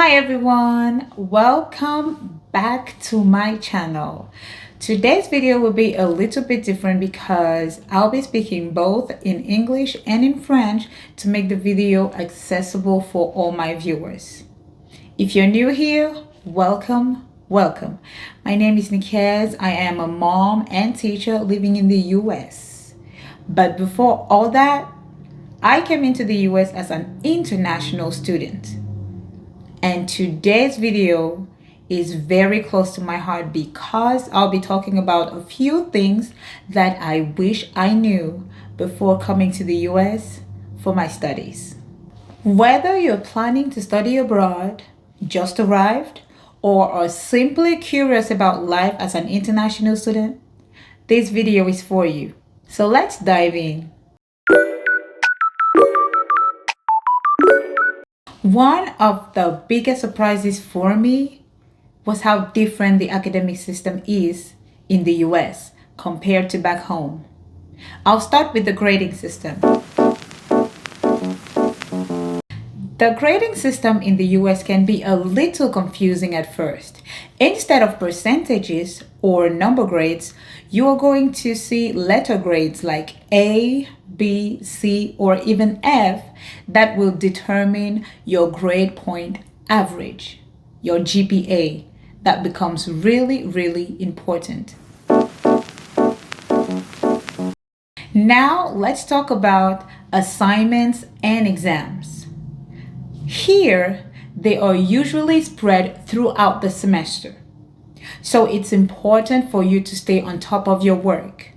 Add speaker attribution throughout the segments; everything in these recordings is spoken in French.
Speaker 1: Hi everyone, welcome back to my channel. Today's video will be a little bit different because I'll be speaking both in English and in French to make the video accessible for all my viewers. If you're new here, welcome. My name is Nikez. I am a mom and teacher living in the US. But before all that, I came into the US as an international student. And today's video is very close to my heart because I'll be talking about a few things that I wish I knew before coming to the US for my studies. Whether you're planning to study abroad, just arrived, or are simply curious about life as an international student, this video is for you. So let's dive in. One of the biggest surprises for me was how different the academic system is in the US compared to back home. I'll start with the grading system. The grading system in the US can be a little confusing at first. Instead of percentages or number grades, you are going to see letter grades like A, B, C, or even F that will determine your grade point average, your GPA. That becomes really important. Now let's talk about assignments and exams. Here, they are usually spread throughout the semester. So it's important for you to stay on top of your work.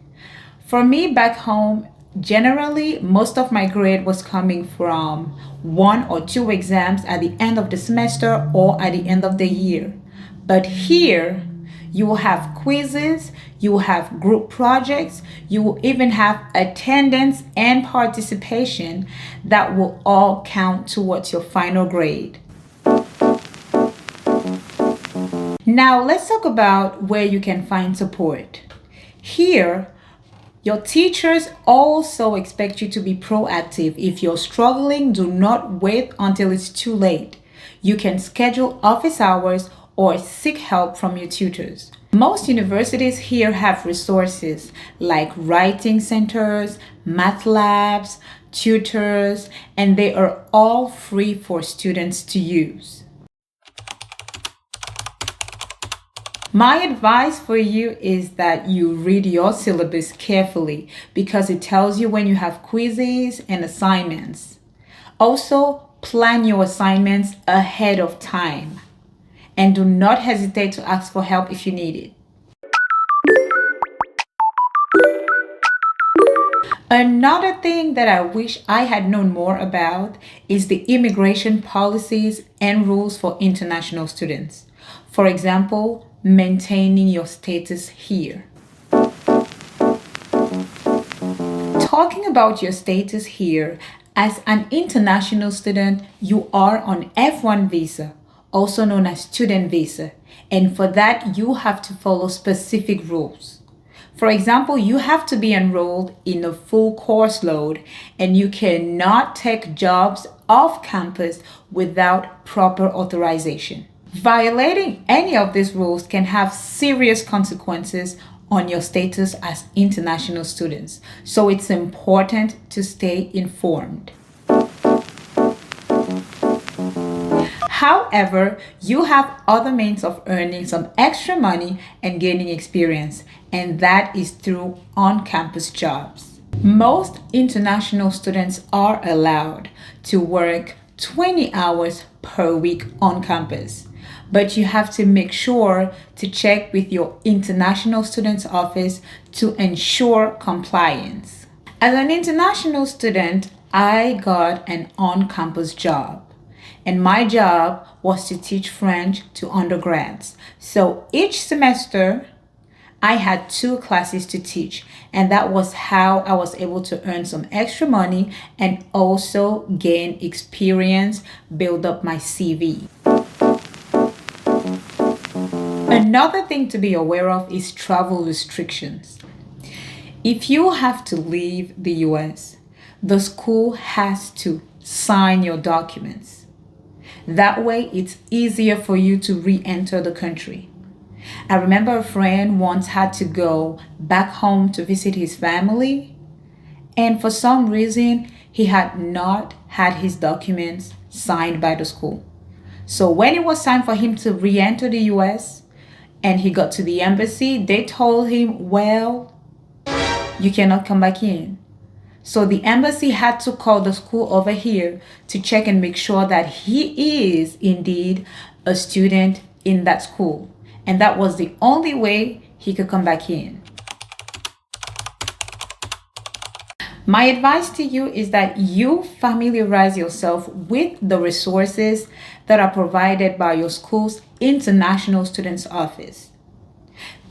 Speaker 1: For me back home, generally, most of my grade was coming from 1 or 2 exams at the end of the semester or at the end of the year. But here, you will have quizzes, you will have group projects, you will even have attendance and participation that will all count towards your final grade. Now, let's talk about where you can find support. Here, your teachers also expect you to be proactive. If you're struggling, do not wait until it's too late. You can schedule office hours or seek help from your tutors. Most universities here have resources like writing centers, math labs, tutors, and they are all free for students to use. My advice for you is that you read your syllabus carefully because it tells you when you have quizzes and assignments. Also, plan your assignments ahead of time. And do not hesitate to ask for help if you need it. Another thing that I wish I had known more about is the immigration policies and rules for international students. For example, maintaining your status here. Talking about your status here, as an international student, you are on F1 visa, also known as student visa, and for that you have to follow specific rules. For example, you have to be enrolled in a full course load and you cannot take jobs off campus without proper authorization. Violating any of these rules can have serious consequences on your status as international students, so it's important to stay informed. However, you have other means of earning some extra money and gaining experience, and that is through on-campus jobs. Most international students are allowed to work 20 hours per week on campus, but you have to make sure to check with your international students office to ensure compliance. As an international student, I got an on-campus job. And my job was to teach French to undergrads. So each semester, I had 2 classes to teach, and that was how I was able to earn some extra money and also gain experience, build up my CV. Another thing to be aware of is travel restrictions. If you have to leave the US, the school has to sign your documents. That way, it's easier for you to re-enter the country. I remember a friend once had to go back home to visit his family, and for some reason, he had not had his documents signed by the school. So when it was time for him to re-enter the US and he got to the embassy, they told him, well, you cannot come back in. So the embassy had to call the school over here to check and make sure that he is indeed a student in that school. And that was the only way he could come back in. My advice to you is that you familiarize yourself with the resources that are provided by your school's International Students Office.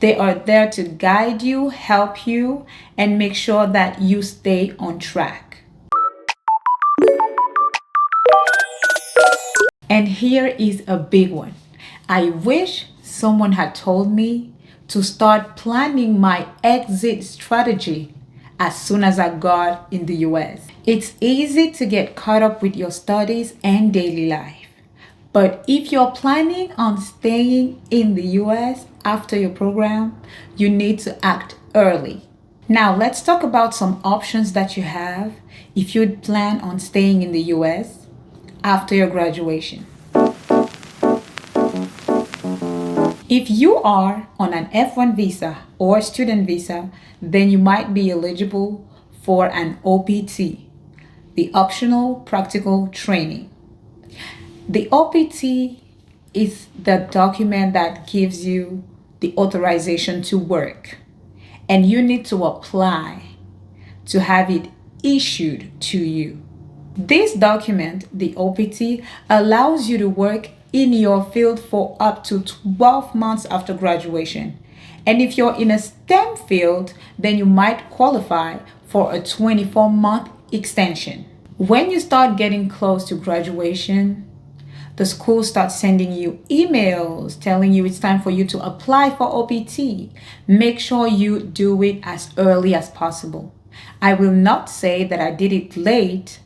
Speaker 1: They are there to guide you, help you, and make sure that you stay on track. And here is a big one. I wish someone had told me to start planning my exit strategy as soon as I got in the US. It's easy to get caught up with your studies and daily life. But if you're planning on staying in the US after your program, you need to act early. Now, let's talk about some options that you have if you plan on staying in the US after your graduation. If you are on an F1 visa or student visa, then you might be eligible for an OPT, the Optional Practical Training. The OPT is the document that gives you the authorization to work, and you need to apply to have it issued to you. This document, the OPT, allows you to work in your field for up to 12 months after graduation. And if you're in a STEM field, then you might qualify for a 24-month extension. When you start getting close to graduation, the school starts sending you emails telling you it's time for you to apply for OPT. Make sure you do it as early as possible. I will not say that I did it late,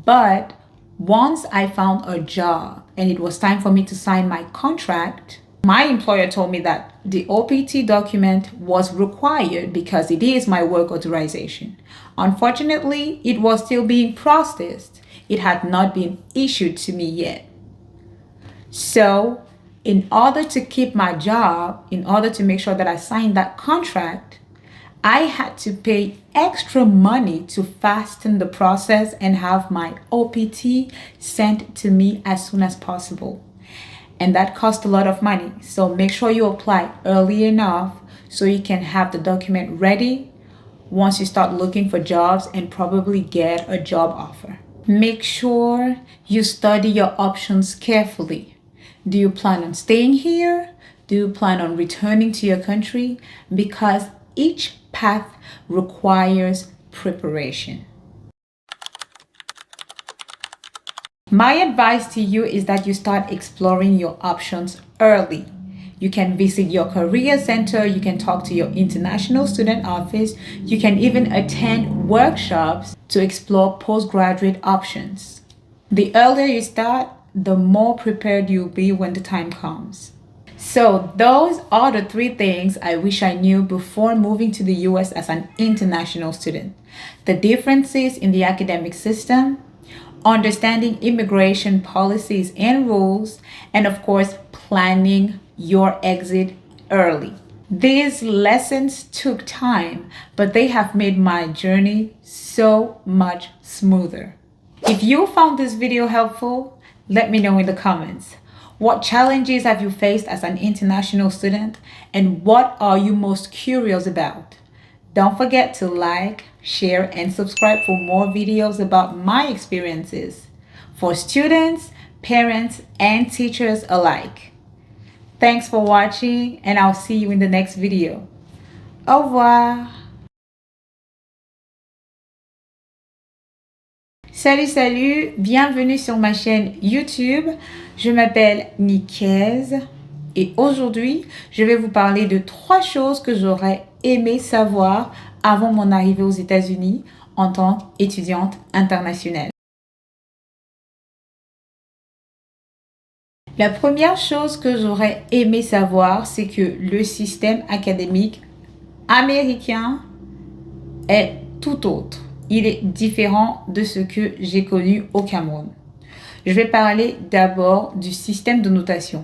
Speaker 1: but once I found a job and it was time for me to sign my contract, my employer told me that the OPT document was required because it is my work authorization. Unfortunately, it was still being processed. It had not been issued to me yet. So, in order to keep my job, in order to make sure that I signed that contract, I had to pay extra money to fasten the process and have my OPT sent to me as soon as possible. And that cost a lot of money. So make sure you apply early enough so you can have the document ready once you start looking for jobs and probably get a job offer. Make sure you study your options carefully. Do you plan on staying here? Do you plan on returning to your country? Because each path requires preparation. My advice to you is that you start exploring your options early. You can visit your career center, you can talk to your international student office, you can even attend workshops to explore postgraduate options. The earlier you start, the more prepared you'll be when the time comes. So those are the 3 things I wish I knew before moving to the US as an international student. The differences in the academic system, understanding immigration policies and rules, and of course, planning your exit early. These lessons took time, but they have made my journey so much smoother. If you found this video helpful, let me know in the comments. What challenges have you faced as an international student, and what are you most curious about? Don't forget to like, share, and subscribe for more videos about my experiences for students, parents, and teachers alike. Thanks for watching, and I'll see you in the next video. Au revoir! Salut, bienvenue sur ma chaîne YouTube. Je m'appelle Nicaise et aujourd'hui, je vais vous parler de 3 choses que j'aurais aimé savoir avant mon arrivée aux États-Unis en tant qu'étudiante internationale. La première chose que j'aurais aimé savoir, c'est que le système académique américain est tout autre. Il est différent de ce que j'ai connu au Cameroun. Je vais parler d'abord du système de notation.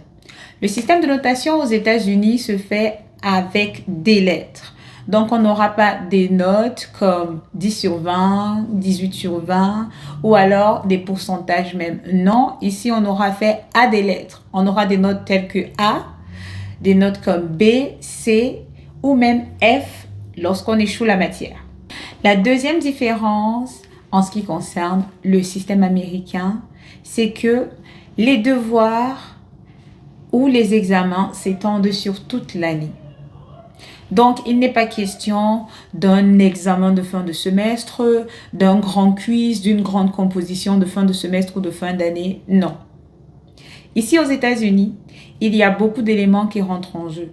Speaker 1: Le système de notation aux États-Unis se fait avec des lettres. Donc, on n'aura pas des notes comme 10 sur 20, 18 sur 20 ou alors des pourcentages même. Non, ici, on aura fait à des lettres. On aura des notes telles que A, des notes comme B, C ou même F lorsqu'on échoue la matière. La deuxième différence en ce qui concerne le système américain, c'est que les devoirs ou les examens s'étendent sur toute l'année. Donc, il n'est pas question d'un examen de fin de semestre, d'un grand quiz, d'une grande composition de fin de semestre ou de fin d'année. Non. Ici, aux États-Unis, il y a beaucoup d'éléments qui rentrent en jeu.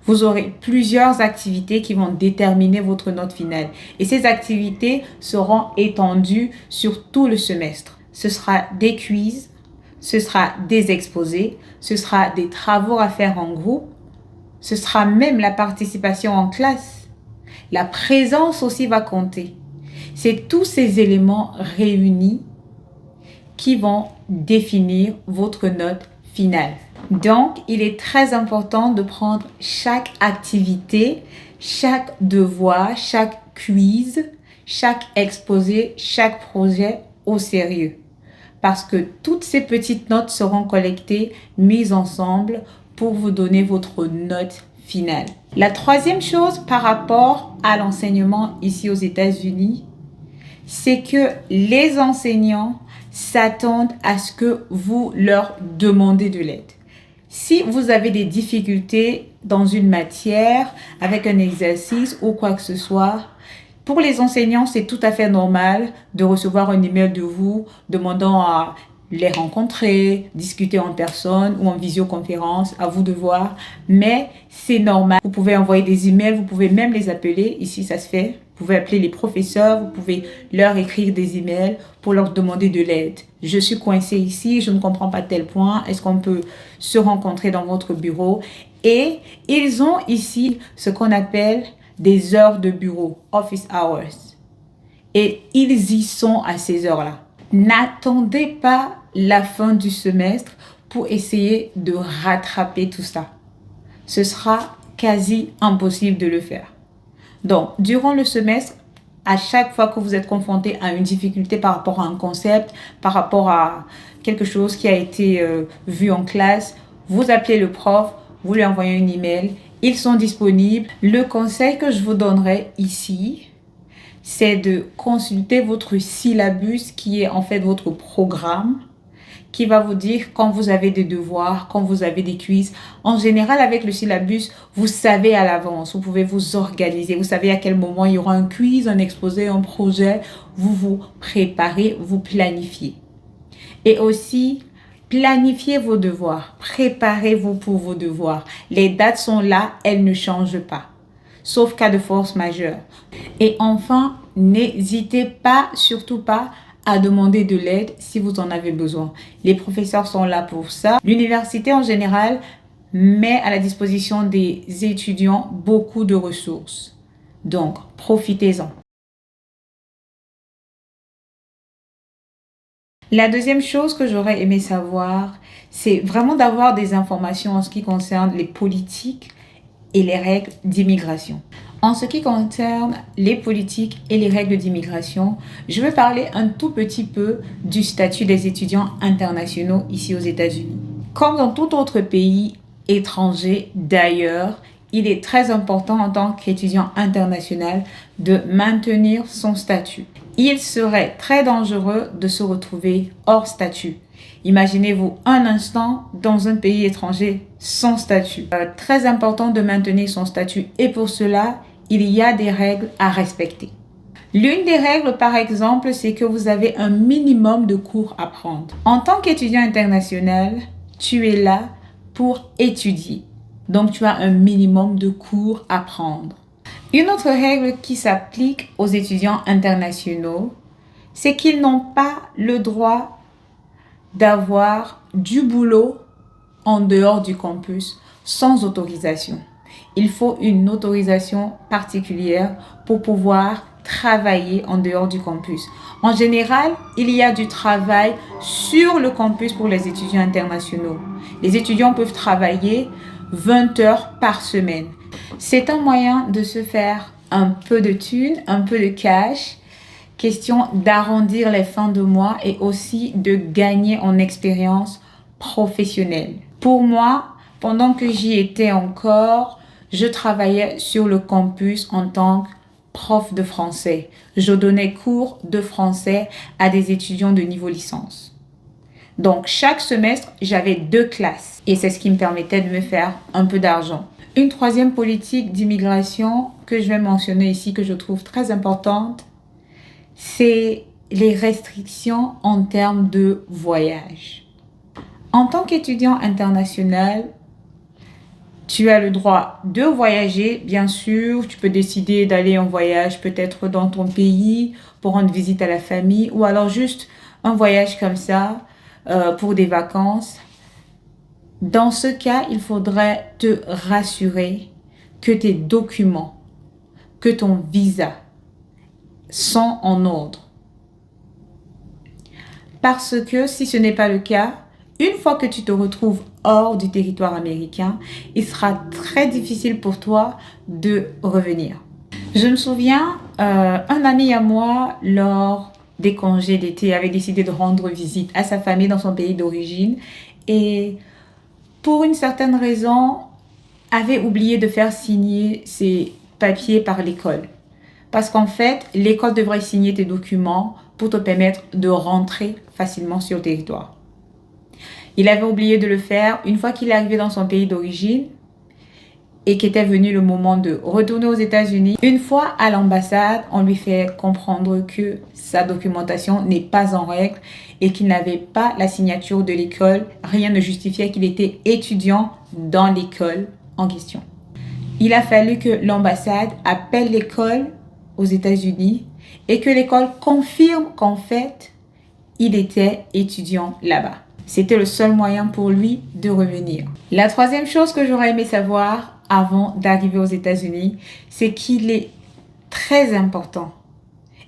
Speaker 1: Vous aurez plusieurs activités qui vont déterminer votre note finale. Et ces activités seront étendues sur tout le semestre. Ce sera des quiz, ce sera des exposés, ce sera des travaux à faire en groupe, ce sera même la participation en classe. La présence aussi va compter. C'est tous ces éléments réunis qui vont définir votre note finale. Donc, il est très important de prendre chaque activité, chaque devoir, chaque quiz, chaque exposé, chaque projet au sérieux. Parce que toutes ces petites notes seront collectées, mises ensemble pour vous donner votre note finale. La troisième chose par rapport à l'enseignement ici aux États-Unis, c'est que les enseignants s'attendent à ce que vous leur demandez de l'aide. Si vous avez des difficultés dans une matière, avec un exercice ou quoi que ce soit, pour les enseignants, c'est tout à fait normal de recevoir un email de vous demandant à les rencontrer, discuter en personne ou en visioconférence, à vous de voir. Mais c'est normal. Vous pouvez envoyer des emails, vous pouvez même les appeler. Ici, ça se fait. Vous pouvez appeler les professeurs, vous pouvez leur écrire des emails pour leur demander de l'aide. Je suis coincée ici, je ne comprends pas tel point. Est-ce qu'on peut se rencontrer dans votre bureau? Et ils ont ici ce qu'on appelle des heures de bureau, office hours. Et ils y sont à ces heures-là. N'attendez pas la fin du semestre pour essayer de rattraper tout ça. Ce sera quasi impossible de le faire. Donc, durant le semestre, à chaque fois que vous êtes confronté à une difficulté par rapport à un concept, par rapport à quelque chose qui a été vu en classe, vous appelez le prof, vous lui envoyez un email, ils sont disponibles. Le conseil que je vous donnerai ici, c'est de consulter votre syllabus qui est en fait votre programme, qui va vous dire quand vous avez des devoirs, quand vous avez des quiz. En général, avec le syllabus, vous savez à l'avance, vous pouvez vous organiser. Vous savez à quel moment il y aura un quiz, un exposé, un projet. Vous vous préparez, vous planifiez. Et aussi, planifiez vos devoirs. Préparez-vous pour vos devoirs. Les dates sont là, elles ne changent pas. Sauf cas de force majeure. Et enfin, n'hésitez pas, surtout pas, à demander de l'aide si vous en avez besoin. Les professeurs sont là pour ça. L'université en général met à la disposition des étudiants beaucoup de ressources. Donc, profitez-en. La deuxième chose que j'aurais aimé savoir, c'est vraiment d'avoir des informations en ce qui concerne les politiques et les règles d'immigration. En ce qui concerne les politiques et les règles d'immigration, je vais parler un tout petit peu du statut des étudiants internationaux ici aux États-Unis. Comme dans tout autre pays étranger d'ailleurs, il est très important en tant qu'étudiant international de maintenir son statut. Il serait très dangereux de se retrouver hors statut. Imaginez-vous un instant dans un pays étranger sans statut. Très important de maintenir son statut et pour cela, il y a des règles à respecter. L'une des règles, par exemple, c'est que vous avez un minimum de cours à prendre. En tant qu'étudiant international, tu es là pour étudier. Donc, tu as un minimum de cours à prendre. Une autre règle qui s'applique aux étudiants internationaux, c'est qu'ils n'ont pas le droit d'avoir du boulot en dehors du campus sans autorisation. Il faut une autorisation particulière pour pouvoir travailler en dehors du campus. En général, il y a du travail sur le campus pour les étudiants internationaux. Les étudiants peuvent travailler 20 heures par semaine. C'est un moyen de se faire un peu de thunes, un peu de cash, question d'arrondir les fins de mois et aussi de gagner en expérience professionnelle. Pour moi, pendant que j'y étais encore, je travaillais sur le campus en tant que prof de français. Je donnais cours de français à des étudiants de niveau licence. Donc, chaque semestre, j'avais 2 classes et c'est ce qui me permettait de me faire un peu d'argent. Une troisième politique d'immigration que je vais mentionner ici, que je trouve très importante, c'est les restrictions en termes de voyage. En tant qu'étudiant international, tu as le droit de voyager, bien sûr. Tu peux décider d'aller en voyage peut-être dans ton pays pour rendre visite à la famille ou alors juste un voyage comme ça pour des vacances. Dans ce cas, il faudrait te rassurer que tes documents, que ton visa sont en ordre. Parce que si ce n'est pas le cas, une fois que tu te retrouves hors du territoire américain, il sera très difficile pour toi de revenir. Je me souviens, un ami à moi, lors des congés d'été, avait décidé de rendre visite à sa famille dans son pays d'origine et pour une certaine raison, avait oublié de faire signer ses papiers par l'école. Parce qu'en fait, l'école devrait signer tes documents pour te permettre de rentrer facilement sur le territoire. Il avait oublié de le faire une fois qu'il est arrivé dans son pays d'origine et qu'était venu le moment de retourner aux États-Unis. Une fois à l'ambassade, on lui fait comprendre que sa documentation n'est pas en règle et qu'il n'avait pas la signature de l'école. Rien ne justifiait qu'il était étudiant dans l'école en question. Il a fallu que l'ambassade appelle l'école aux États-Unis et que l'école confirme qu'en fait, il était étudiant là-bas. C'était le seul moyen pour lui de revenir. La troisième chose que j'aurais aimé savoir avant d'arriver aux États-Unis, c'est qu'il est très important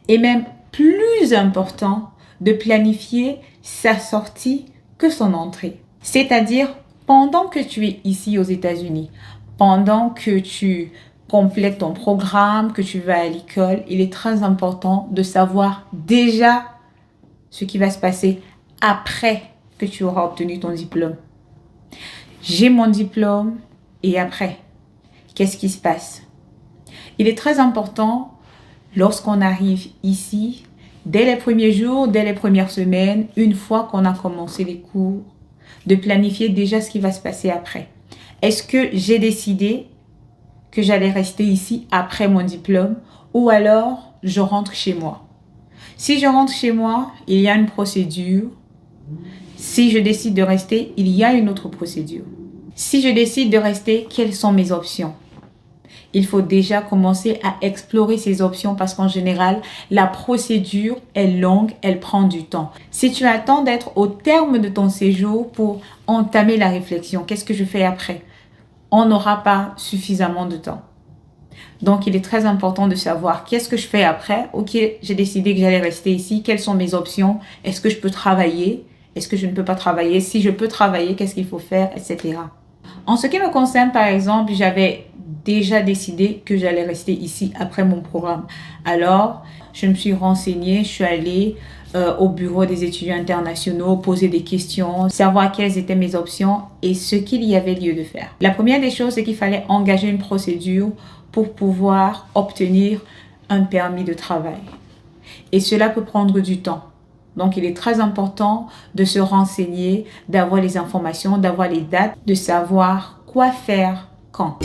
Speaker 1: et même plus important de planifier sa sortie que son entrée. C'est-à-dire, pendant que tu es ici aux États-Unis, pendant que tu complètes ton programme, que tu vas à l'école, il est très important de savoir déjà ce qui va se passer après que tu auras obtenu ton diplôme. J'ai mon diplôme et après, qu'est-ce qui se passe? Il est très important lorsqu'on arrive ici, dès les premiers jours, dès les premières semaines, une fois qu'on a commencé les cours, de planifier déjà ce qui va se passer après. Est-ce que j'ai décidé que j'allais rester ici après mon diplôme ou alors je rentre chez moi? Si je rentre chez moi, il y a une procédure. Si je décide de rester, il y a une autre procédure. Si je décide de rester, quelles sont mes options? Il faut déjà commencer à explorer ces options parce qu'en général, la procédure est longue, elle prend du temps. Si tu attends d'être au terme de ton séjour pour entamer la réflexion, qu'est-ce que je fais après? On n'aura pas suffisamment de temps. Donc, il est très important de savoir qu'est-ce que je fais après. Ok, j'ai décidé que j'allais rester ici. Quelles sont mes options? Est-ce que je peux travailler? Est-ce que je ne peux pas travailler? Si je peux travailler, qu'est-ce qu'il faut faire? Etc. En ce qui me concerne, par exemple, j'avais déjà décidé que j'allais rester ici après mon programme. Alors, je me suis renseignée, je suis allée au bureau des étudiants internationaux, poser des questions, savoir quelles étaient mes options et ce qu'il y avait lieu de faire. La première des choses, c'est qu'il fallait engager une procédure pour pouvoir obtenir un permis de travail. Et cela peut prendre du temps. Donc, il est très important de se renseigner, d'avoir les informations, d'avoir les dates, de savoir quoi faire quand.